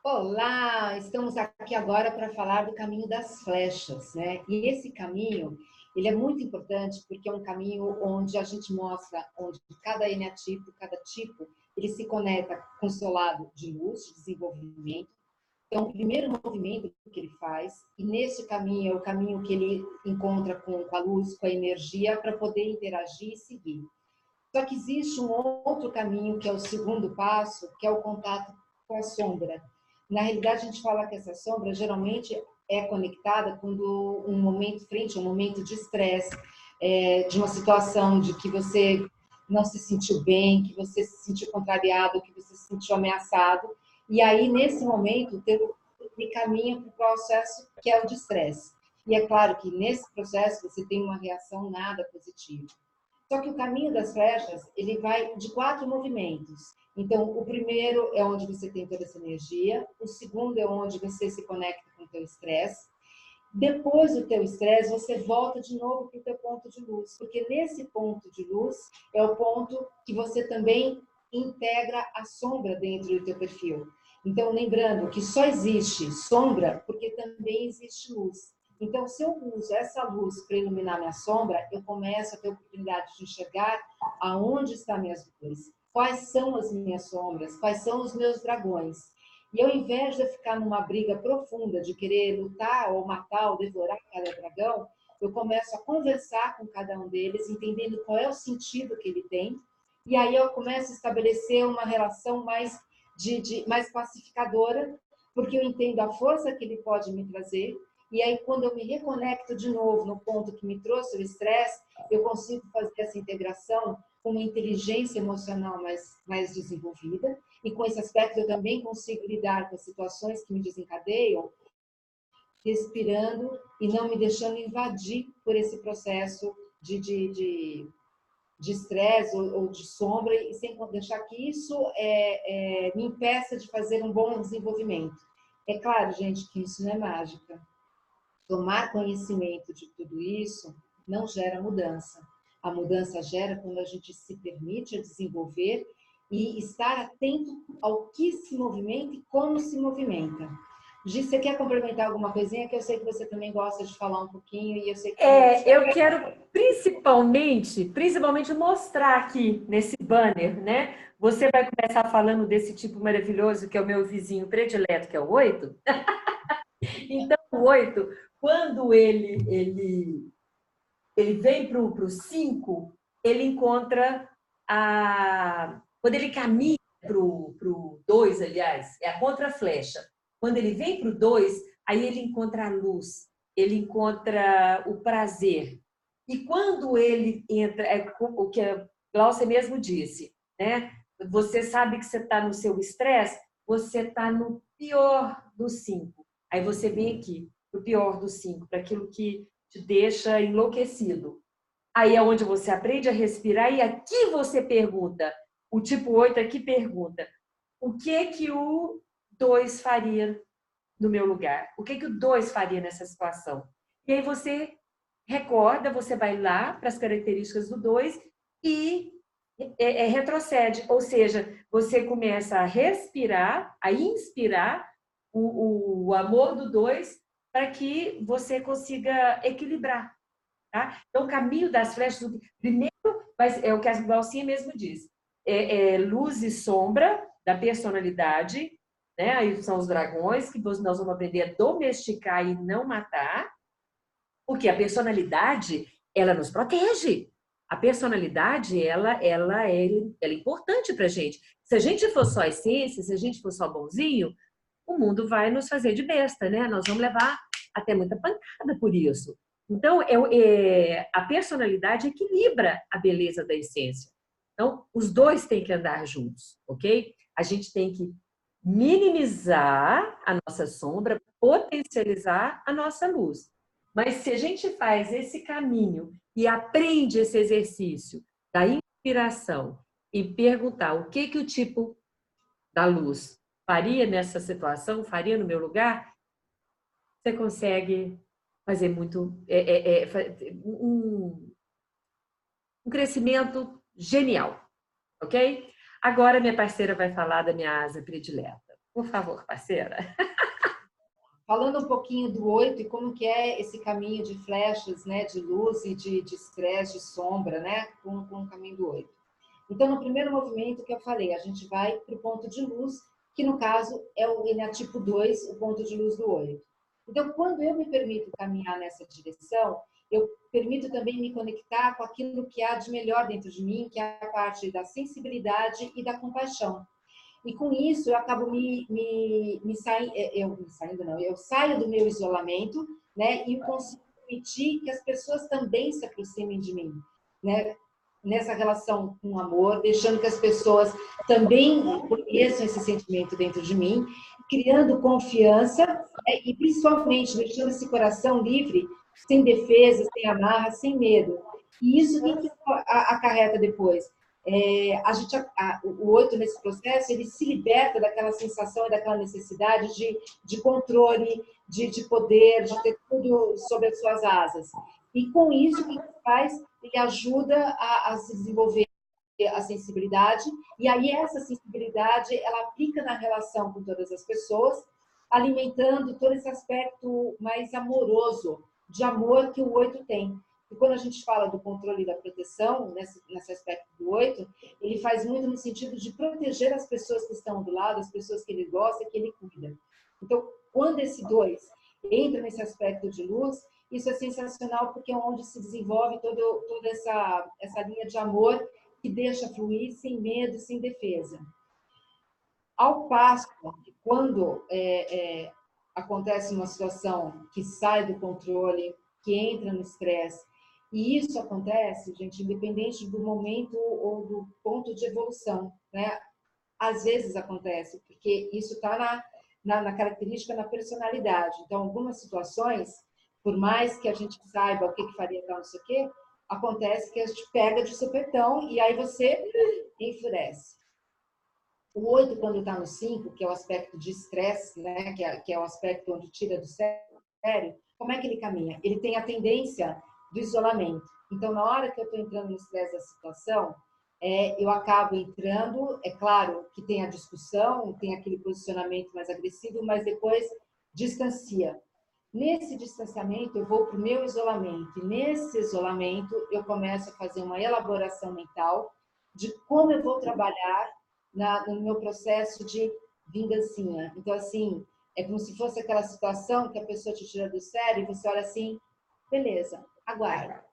Olá, estamos aqui agora para falar do caminho das flechas, né? E esse caminho, ele é muito importante porque é um caminho onde a gente mostra onde cada eneatipo, cada tipo, ele se conecta com o seu lado de luz, de desenvolvimento. Então, o primeiro movimento que ele faz, e nesse caminho é o caminho que ele encontra com a luz, com a energia, para poder interagir e seguir. Só que existe um outro caminho, que é o segundo passo, que é o contato com a sombra. Na realidade, a gente fala que essa sombra geralmente é conectada quando um momento frente a um momento de estresse, de uma situação de que você não se sentiu bem, que você se sentiu contrariado, que você se sentiu ameaçado. E aí, nesse momento, ele caminha para o processo que é o de estresse. E é claro que nesse processo você tem uma reação nada positiva. Só que o caminho das flechas, ele vai de 4 movimentos. Então, o primeiro é onde você tem toda essa energia, o segundo é onde você se conecta com o teu estresse. Depois do teu estresse, você volta de novo para o teu ponto de luz, porque nesse ponto de luz é o ponto que você também integra a sombra dentro do teu perfil. Então, lembrando que só existe sombra porque também existe luz. Então, se eu uso essa luz para iluminar minha sombra, eu começo a ter a oportunidade de enxergar aonde estão minhas dores, quais são as minhas sombras, quais são os meus dragões. E ao invés de eu ficar numa briga profunda de querer lutar ou matar ou devorar cada dragão, eu começo a conversar com cada um deles, entendendo qual é o sentido que ele tem. E aí eu começo a estabelecer uma relação mais pacificadora, porque eu entendo a força que ele pode me trazer. E aí, quando eu me reconecto de novo no ponto que me trouxe o estresse, eu consigo fazer essa integração com uma inteligência emocional mais desenvolvida. E com esse aspecto, eu também consigo lidar com as situações que me desencadeiam, respirando e não me deixando invadir por esse processo de estresse ou de sombra, e sem deixar que isso me impeça de fazer um bom desenvolvimento. É claro, gente, que isso não é mágica. Tomar conhecimento de tudo isso não gera mudança. A mudança gera quando a gente se permite desenvolver e estar atento ao que se movimenta e como se movimenta. Gi, você quer complementar alguma coisinha? Que eu sei que você também gosta de falar um pouquinho e eu sei que... Eu quero principalmente mostrar aqui nesse banner, né? Você vai começar falando desse tipo maravilhoso que é o meu vizinho predileto, que é o 8. Então, o 8, quando ele vem para o 5, ele encontra a... Quando ele caminha para o 2, aliás, é a contra-flecha. Quando ele vem para o 2, aí ele encontra a luz, ele encontra o prazer. E quando ele entra, é o que a Glaucia mesmo disse, né? Você sabe que você está no seu estresse, você está no pior dos 5. Aí você vem aqui, no pior dos 5, para aquilo que te deixa enlouquecido. Aí é onde você aprende a respirar e aqui você pergunta, o tipo 8 aqui pergunta, o que o 2 faria no meu lugar? O que o 2 faria nessa situação? E aí você recorda, você vai lá para as características do 2 e retrocede, ou seja, você começa a respirar, a inspirar o amor do 2 para que você consiga equilibrar. Tá? Então, o caminho das flechas, primeiro, é o que a Glaucinha mesmo diz, luz e sombra da personalidade, né? Aí são os dragões, que nós vamos aprender a domesticar e não matar, porque a personalidade, ela nos protege. A personalidade, ela é importante para a gente. Se a gente for só essência, se a gente for só bonzinho, o mundo vai nos fazer de besta, né? Nós vamos levar até muita pancada por isso. Então, a personalidade equilibra a beleza da essência. Então, os dois têm que andar juntos, ok? A gente tem que minimizar a nossa sombra, potencializar a nossa luz. Mas se a gente faz esse caminho e aprende esse exercício da inspiração e perguntar o que o tipo da luz faria nessa situação, faria no meu lugar, você consegue fazer um crescimento genial, ok? Agora minha parceira vai falar da minha asa predileta. Por favor, parceira. Falando um pouquinho do 8 e como que é esse caminho de flechas, né, de luz e de estresse, de sombra, né, com o caminho do 8. Então, no primeiro movimento que eu falei, a gente vai para o ponto de luz, que no caso é o eneatipo 2, o ponto de luz do 8. Então, quando eu me permito caminhar nessa direção, eu permito também me conectar com aquilo que há de melhor dentro de mim, que é a parte da sensibilidade e da compaixão. E com isso eu acabo eu saio do meu isolamento, né? E consigo permitir que as pessoas também se aproximem de mim, né? Nessa relação com amor, deixando que as pessoas também conheçam esse sentimento dentro de mim, criando confiança, né? E principalmente deixando esse coração livre, sem defesa, sem amarra, sem medo. E isso o que acarreta depois? O 8 nesse processo, ele se liberta daquela sensação e daquela necessidade de controle, de poder, de ter tudo sob as suas asas. E com isso, o que ele faz? Ele ajuda a se desenvolver a sensibilidade, e aí essa sensibilidade, ela aplica na relação com todas as pessoas, alimentando todo esse aspecto mais amoroso, de amor que o 8 tem. E quando a gente fala do controle e da proteção, nesse aspecto do 8, ele faz muito no sentido de proteger as pessoas que estão do lado, as pessoas que ele gosta, que ele cuida. Então, quando esse 2 entra nesse aspecto de luz, isso é sensacional, porque é onde se desenvolve toda essa linha de amor que deixa fluir sem medo, sem defesa. Ao passo que quando acontece uma situação que sai do controle, que entra no estresse, e isso acontece, gente, independente do momento ou do ponto de evolução, né? Às vezes acontece, porque isso está na característica, na personalidade. Então, algumas situações, por mais que a gente saiba o que faria tal, não sei o quê, acontece que a gente pega de supetão e aí você enfurece. O 8, quando está no 5, que é o aspecto de estresse, né? que é o aspecto onde tira do sério, como é que ele caminha? Ele tem a tendência do isolamento. Então, na hora que eu estou entrando no estresse da situação, eu acabo entrando, é claro que tem a discussão, tem aquele posicionamento mais agressivo, mas depois distancia. Nesse distanciamento, eu vou para o meu isolamento. E nesse isolamento, eu começo a fazer uma elaboração mental de como eu vou trabalhar no meu processo de vingancinha. Então, assim, é como se fosse aquela situação que a pessoa te tira do sério e você olha assim, beleza, aguarda.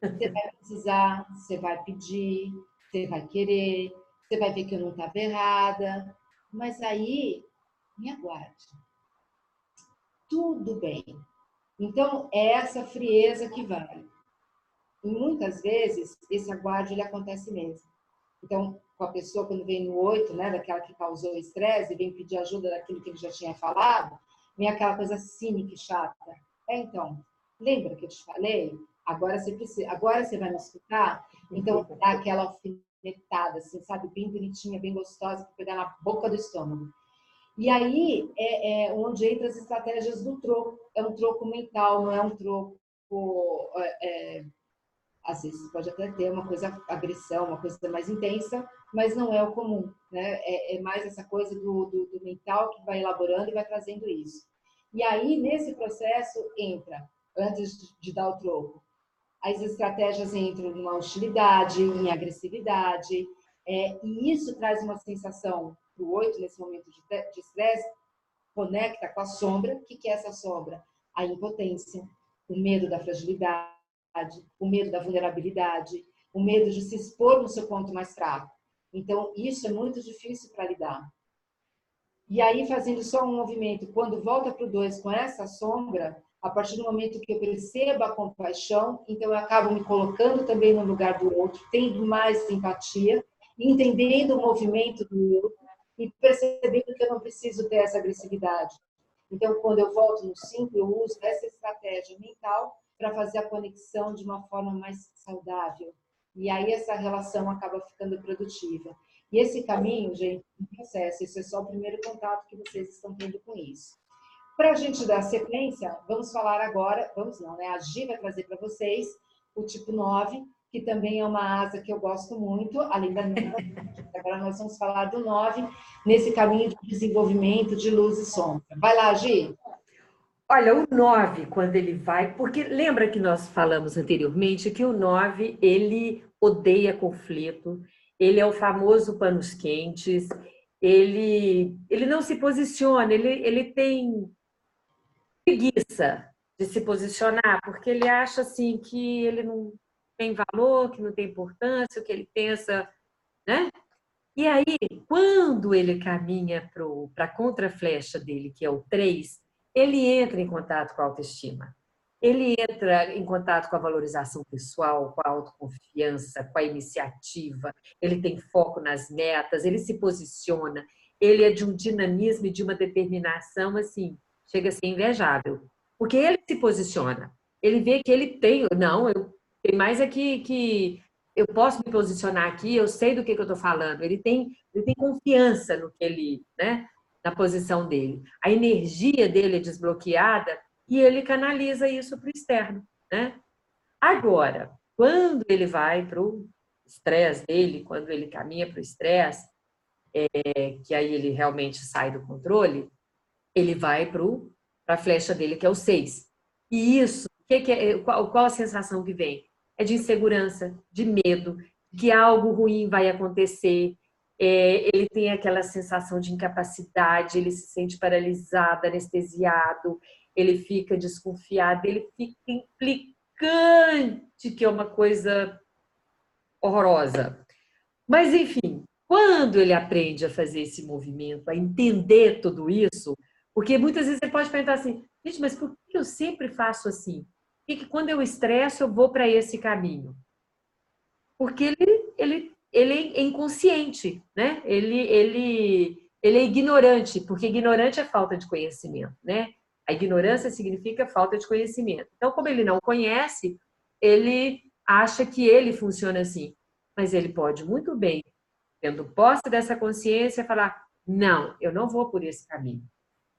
Você vai precisar, você vai pedir, você vai querer, você vai ver que eu não estava errada, mas aí, me aguarde. Tudo bem. Então, é essa frieza que vale. E muitas vezes, esse aguarde, ele acontece mesmo. Então, com a pessoa, quando vem no 8, né, daquela que causou o estresse, e vem pedir ajuda daquilo que ele já tinha falado, vem aquela coisa cínica e chata. Então, lembra que eu te falei? Agora você vai me escutar? Então, dá aquela alfinetada, assim, sabe? Bem bonitinha, bem gostosa, para pegar na boca do estômago. E aí é onde entra as estratégias do troco. É um troco mental, não é um troco... às vezes pode até ter uma coisa, agressão, uma coisa mais intensa, mas não é o comum, né? É mais essa coisa do mental que vai elaborando e vai trazendo isso. E aí, nesse processo, entra, antes de dar o troco, as estratégias entram numa hostilidade, em agressividade, e isso traz uma sensação para o 8, nesse momento de estresse, conecta com a sombra. O que é essa sombra? A impotência, o medo da fragilidade, o medo da vulnerabilidade, o medo de se expor no seu ponto mais fraco. Então, isso é muito difícil para lidar. E aí, fazendo só um movimento, quando volta para o 2 com essa sombra, a partir do momento que eu percebo a compaixão, então eu acabo me colocando também no lugar do outro, tendo mais simpatia, entendendo o movimento do outro e percebendo que eu não preciso ter essa agressividade. Então, quando eu volto no 5, eu uso essa estratégia mental para fazer a conexão de uma forma mais saudável. E aí essa relação acaba ficando produtiva. E esse caminho, gente, é um processo. Isso é só o primeiro contato que vocês estão tendo com isso. Para a gente dar sequência, vamos falar agora, vamos não, né? A Gi vai trazer para vocês o tipo 9, que também é uma asa que eu gosto muito, além da minha. Agora nós vamos falar do 9, nesse caminho de desenvolvimento de luz e sombra. Vai lá, Gi. Olha, o 9, quando ele vai... Porque lembra que nós falamos anteriormente que o 9, ele odeia conflito, ele é o famoso panos quentes, ele não se posiciona, ele tem preguiça de se posicionar, porque ele acha assim que ele não tem valor, que não tem importância, o que ele pensa, né? E aí, quando ele caminha para a contraflecha dele, que é o 3, ele entra em contato com a autoestima. Ele entra em contato com a valorização pessoal, com a autoconfiança, com a iniciativa. Ele tem foco nas metas, ele se posiciona. Ele é de um dinamismo e de uma determinação, assim, chega a ser invejável. Porque ele se posiciona. Ele vê que ele tem... Não, eu tenho mais aqui que eu posso me posicionar aqui, eu sei do que eu estou falando. Ele tem confiança no que ele, né, na posição dele. A energia dele é desbloqueada e ele canaliza isso para o externo, né? Agora, quando ele vai para o estresse dele, quando ele caminha para o estresse, que aí ele realmente sai do controle, ele vai para a flecha dele, que é o 6. E isso, qual a sensação que vem? É de insegurança, de medo, que algo ruim vai acontecer. Ele tem aquela sensação de incapacidade, ele se sente paralisado, anestesiado, ele fica desconfiado, ele fica implicante, que é uma coisa horrorosa. Mas, enfim, quando ele aprende a fazer esse movimento, a entender tudo isso, porque muitas vezes ele pode perguntar assim, gente, mas por que eu sempre faço assim? Por que quando eu estresso eu vou para esse caminho? Porque ele é inconsciente, né? Ele é ignorante, porque ignorante é falta de conhecimento, né? A ignorância significa falta de conhecimento. Então, como ele não conhece, ele acha que ele funciona assim. Mas ele pode muito bem, tendo posse dessa consciência, falar, não, eu não vou por esse caminho.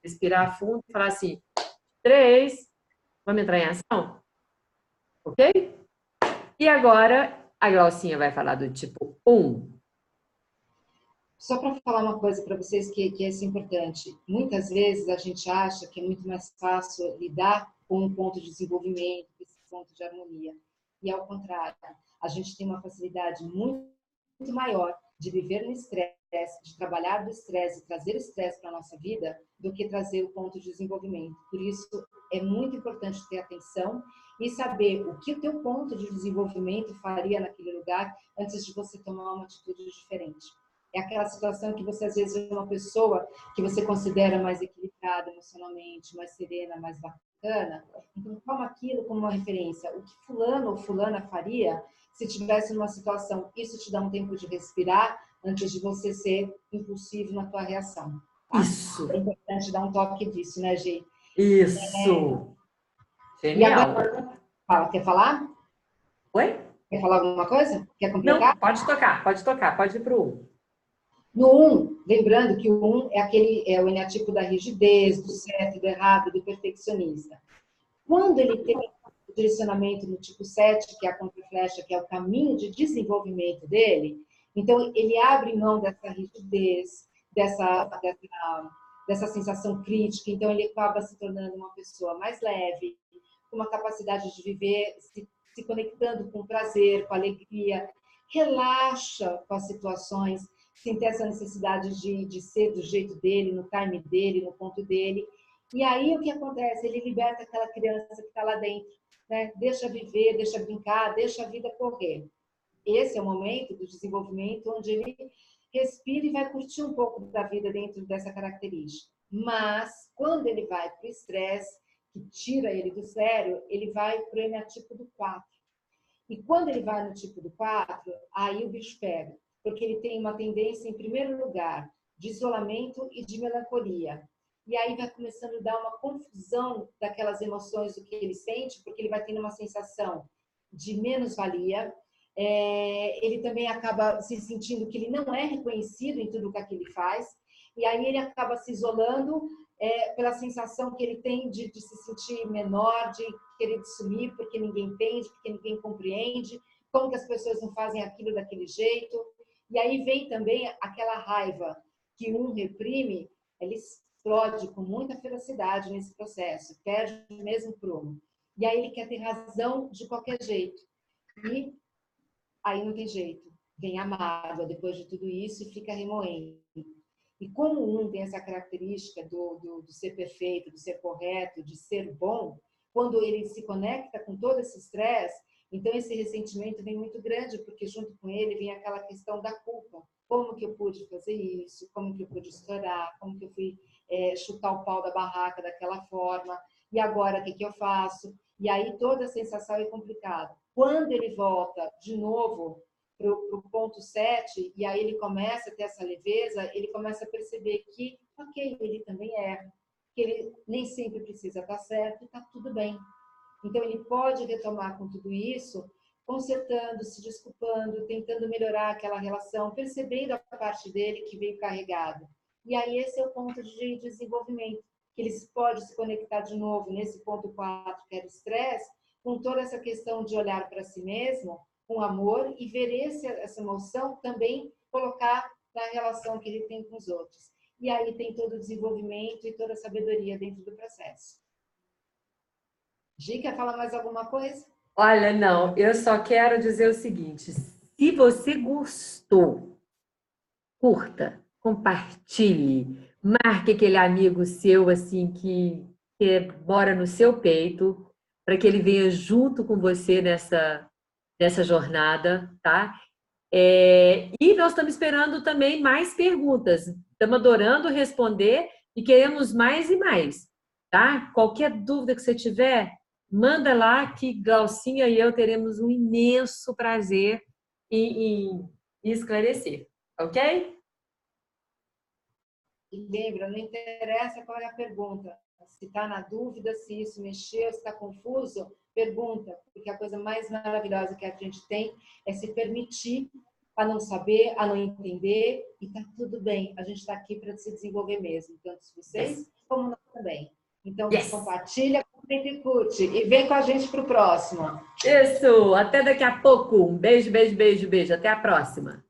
Respirar fundo e falar assim, 3, vamos entrar em ação? Ok? E agora, a Glaucinha vai falar do tipo 1. Só para falar uma coisa para vocês que é importante. Muitas vezes a gente acha que é muito mais fácil lidar com um ponto de desenvolvimento, com esse ponto de harmonia. E ao contrário, a gente tem uma facilidade muito maior de viver no estresse, de trabalhar do estresse, trazer o estresse para a nossa vida, do que trazer o ponto de desenvolvimento. Por isso, é muito importante ter atenção e saber o que o teu ponto de desenvolvimento faria naquele lugar antes de você tomar uma atitude diferente. É aquela situação que você, às vezes, é uma pessoa que você considera mais equilibrada emocionalmente, mais serena, mais bacana. Então, toma aquilo como uma referência. O que fulano ou fulana faria se estivesse numa situação? Isso te dá um tempo de respirar antes de você ser impulsivo na tua reação. Tá? Isso. É importante dar um toque disso, né, Gi? Isso. E Genial. agora, fala, quer falar? Oi? Quer falar alguma coisa? Quer Não, completar? pode tocar, pode ir para o 1. No 1, lembrando que o 1 é o eneatipo da rigidez, do certo, do errado, do perfeccionista. Quando ele tem o direcionamento no tipo 7, que é a contraflecha, que é o caminho de desenvolvimento dele, então ele abre mão dessa rigidez, dessa sensação crítica, então ele acaba se tornando uma pessoa mais leve, com uma capacidade de viver, se conectando com prazer, com alegria, relaxa com as situações, sem ter essa necessidade de ser do jeito dele, no time dele, no ponto dele. E aí o que acontece? Ele liberta aquela criança que está lá dentro, né? Deixa viver, deixa brincar, deixa a vida correr. Esse é o momento do desenvolvimento onde ele respira e vai curtir um pouco da vida dentro dessa característica. Mas quando ele vai para o estresse, que tira ele do sério, ele vai para o eneatipo do 4. E quando ele vai no tipo do 4, aí o bicho pega, porque ele tem uma tendência, em primeiro lugar, de isolamento e de melancolia. E aí vai começando a dar uma confusão daquelas emoções do que ele sente, porque ele vai tendo uma sensação de menos-valia. Ele também acaba se sentindo que ele não é reconhecido em tudo o que ele faz. E aí ele acaba se isolando pela sensação que ele tem de se sentir menor, de querer sumir porque ninguém entende, porque ninguém compreende, como que as pessoas não fazem aquilo daquele jeito. E aí vem também aquela raiva que um reprime, ele explode com muita ferocidade nesse processo, perde mesmo o prumo. E aí ele quer ter razão de qualquer jeito. E aí não tem jeito. Vem a mágoa depois de tudo isso e fica remoendo. E como um tem essa característica do ser perfeito, do ser correto, de ser bom, quando ele se conecta com todo esse estresse, então esse ressentimento vem muito grande, porque junto com ele vem aquela questão da culpa. Como que eu pude fazer isso? Como que eu pude estourar? Como que eu fui chutar o pau da barraca daquela forma? E agora o que eu faço? E aí toda a sensação é complicada. Quando ele volta de novo para o ponto 7, e aí ele começa a ter essa leveza, ele começa a perceber que, ok, ele também erra, que ele nem sempre precisa estar certo e está tudo bem. Então, ele pode retomar com tudo isso, consertando, se desculpando, tentando melhorar aquela relação, percebendo a parte dele que veio carregado. E aí, esse é o ponto de desenvolvimento, que ele pode se conectar de novo nesse ponto 4, que era o estresse, com toda essa questão de olhar para si mesmo, com amor, e ver essa emoção também colocar na relação que ele tem com os outros. E aí tem todo o desenvolvimento e toda a sabedoria dentro do processo. Gi, quer falar mais alguma coisa? Olha, não, eu só quero dizer o seguinte: se você gostou, curta, compartilhe, marque aquele amigo seu assim que mora no seu peito, para que ele venha junto com você nessa jornada, tá? E nós estamos esperando também mais perguntas. Estamos adorando responder e queremos mais e mais, tá? Qualquer dúvida que você tiver, manda lá que Glaucinha e eu teremos um imenso prazer em esclarecer, ok? E lembra, não interessa qual é a pergunta. Se está na dúvida, se isso mexeu, se está confuso, pergunta. Porque a coisa mais maravilhosa que a gente tem é se permitir a não saber, a não entender, e está tudo bem. A gente está aqui para se desenvolver mesmo, tanto vocês como nós também. Então, compartilha, comenta e curte. E vem com a gente para o próximo. Isso! Até daqui a pouco. Um beijo, beijo, beijo, beijo. Até a próxima.